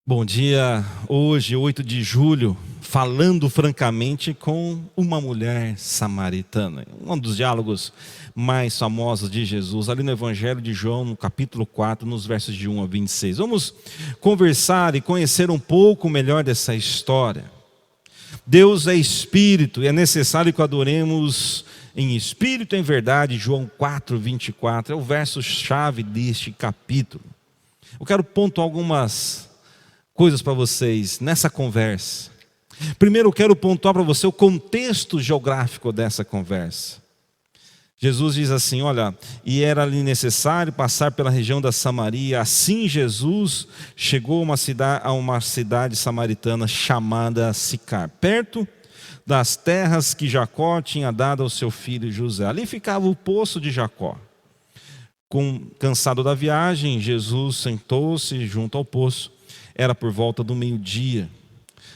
Bom dia, hoje, 8 de julho, falando francamente com uma mulher samaritana. Um dos diálogos mais famosos de Jesus, ali no Evangelho de João, no capítulo 4, nos versos de 1 a 26. Vamos conversar e conhecer um pouco melhor dessa história. Deus é Espírito e é necessário que o adoremos em Espírito e em verdade. João 4, 24, é o verso-chave deste capítulo. Eu quero pontuar algumas coisas para vocês nessa conversa. Primeiro, eu quero pontuar para você o contexto geográfico dessa conversa. Jesus diz assim, olha, e era-lhe necessário passar pela região da Samaria. Assim Jesus chegou a uma cidade samaritana chamada Sicar, perto das terras que Jacó tinha dado ao seu filho José. Ali ficava o poço de Jacó. Cansado da viagem, Jesus sentou-se junto ao poço. Era por volta do meio-dia.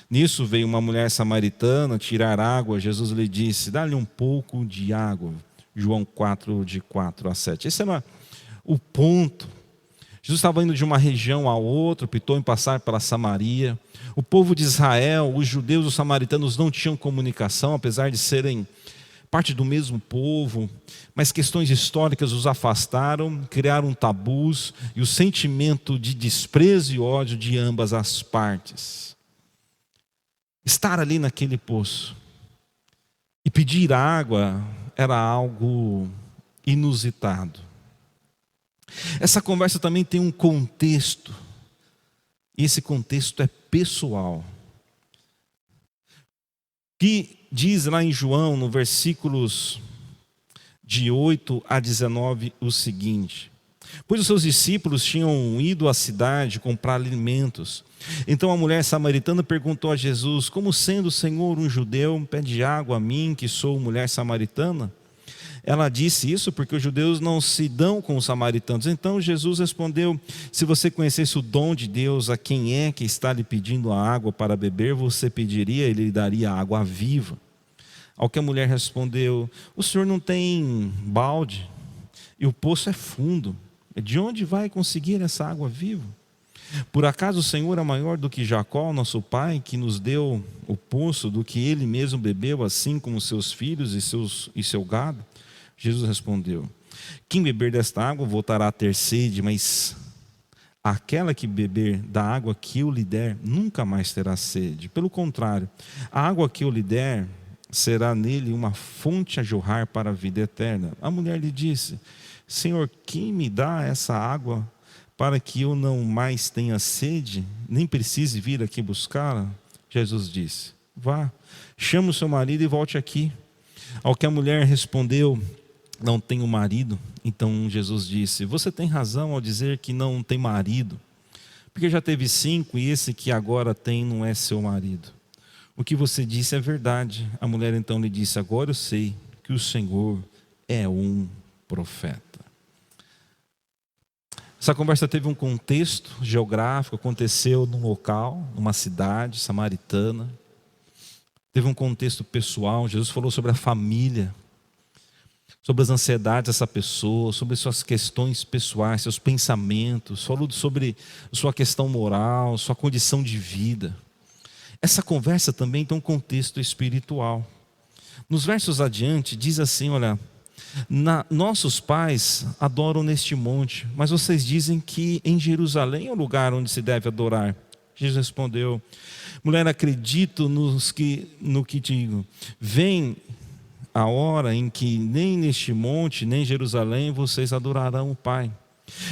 Nisso veio uma mulher samaritana tirar água. Jesus lhe disse, dá-lhe um pouco de água. João 4, de 4 a 7. Esse era o ponto. Jesus estava indo de uma região a outra, optou em passar pela Samaria. O povo de Israel, os judeus e os samaritanos não tinham comunicação, apesar de serem parte do mesmo povo, mas questões históricas os afastaram, criaram tabus e o sentimento de desprezo e ódio de ambas as partes. Estar ali naquele poço e pedir água era algo inusitado. Essa conversa também tem um contexto, e esse contexto é pessoal. Que diz lá em João, no versículos de 8 a 19, o seguinte: pois os seus discípulos tinham ido à cidade comprar alimentos. Então a mulher samaritana perguntou a Jesus, como sendo o Senhor um judeu, pede água a mim, que sou mulher samaritana? Ela disse isso porque os judeus não se dão com os samaritanos. Então Jesus respondeu, se você conhecesse o dom de Deus, a quem é que está lhe pedindo a água para beber, você pediria e ele lhe daria água viva. Ao que a mulher respondeu, o senhor não tem balde e o poço é fundo. De onde vai conseguir essa água viva? Por acaso o Senhor é maior do que Jacó, nosso pai, que nos deu o poço, do que ele mesmo bebeu, assim como seus filhos e seu gado? Jesus respondeu, quem beber desta água voltará a ter sede, mas aquela que beber da água que eu lhe der, nunca mais terá sede. Pelo contrário, a água que eu lhe der será nele uma fonte a jorrar para a vida eterna. A mulher lhe disse, Senhor, quem me dá essa água para que eu não mais tenha sede, nem precise vir aqui buscá-la? Jesus disse, vá, chame o seu marido e volte aqui. Ao que a mulher respondeu, não tenho marido. Então Jesus disse, você tem razão ao dizer que não tem marido, porque já teve 5 e esse que agora tem não é seu marido. O que você disse é verdade. A mulher então lhe disse, agora eu sei que o Senhor é um profeta. Essa conversa teve um contexto geográfico, aconteceu num local, numa cidade samaritana. Teve um contexto pessoal, Jesus falou sobre a família, sobre as ansiedades dessa pessoa, sobre suas questões pessoais, seus pensamentos, falou sobre sua questão moral, sua condição de vida. Essa conversa também tem um contexto espiritual. Nos versos adiante diz assim, olha, nossos pais adoram neste monte, mas vocês dizem que em Jerusalém é o lugar onde se deve adorar. Jesus respondeu, mulher, acredito no que digo, vem a hora em que nem neste monte, nem em Jerusalém, vocês adorarão o Pai.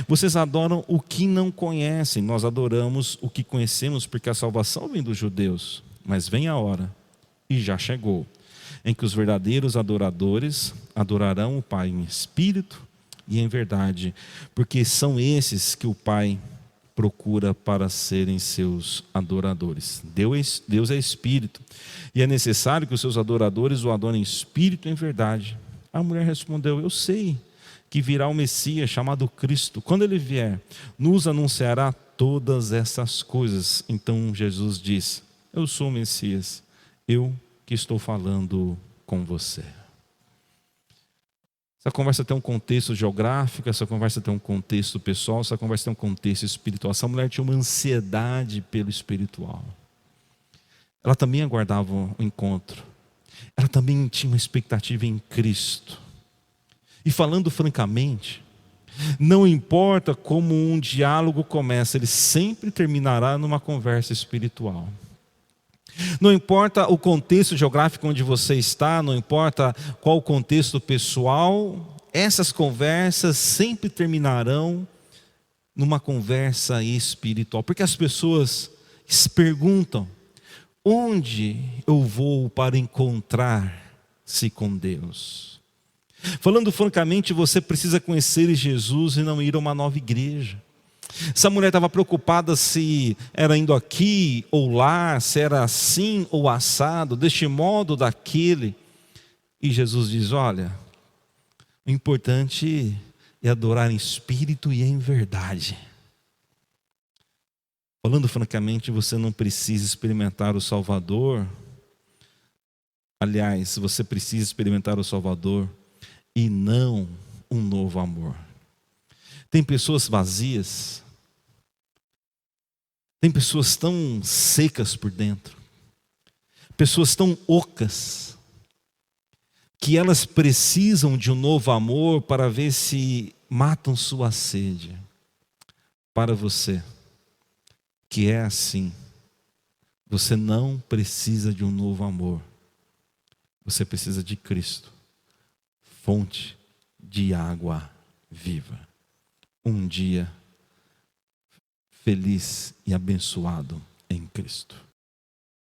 Vocês adoram o que não conhecem, nós adoramos o que conhecemos, porque a salvação vem dos judeus. Mas vem a hora, e já chegou, em que os verdadeiros adoradores adorarão o Pai em espírito e em verdade, porque são esses que o Pai procura para serem seus adoradores. Deus é espírito, e é necessário que os seus adoradores o adorem em espírito e em verdade. A mulher respondeu, eu sei que virá o Messias chamado Cristo. Quando ele vier, nos anunciará todas essas coisas. Então Jesus disse, eu sou o Messias, eu que estou falando com você. Essa conversa tem um contexto geográfico, essa conversa tem um contexto pessoal, essa conversa tem um contexto espiritual. Essa mulher tinha uma ansiedade pelo espiritual. Ela também aguardava o encontro. Ela também tinha uma expectativa em Cristo. E falando francamente, não importa como um diálogo começa, ele sempre terminará numa conversa espiritual. Não importa o contexto geográfico onde você está, não importa qual o contexto pessoal, essas conversas sempre terminarão numa conversa espiritual. Porque as pessoas se perguntam: onde eu vou para encontrar-se com Deus? Falando francamente, você precisa conhecer Jesus e não ir a uma nova igreja. Essa mulher estava preocupada se era indo aqui ou lá, se era assim ou assado, deste modo ou daquele. E Jesus diz: olha, o importante é adorar em espírito e em verdade. Falando francamente, você não precisa experimentar o Salvador. Aliás, você precisa experimentar o Salvador e não um novo amor. Tem pessoas vazias, tem pessoas tão secas por dentro, pessoas tão ocas, que elas precisam de um novo amor para ver se matam sua sede. Para você, que é assim, você não precisa de um novo amor, você precisa de Cristo, fonte de água viva. Um dia feliz e abençoado em Cristo.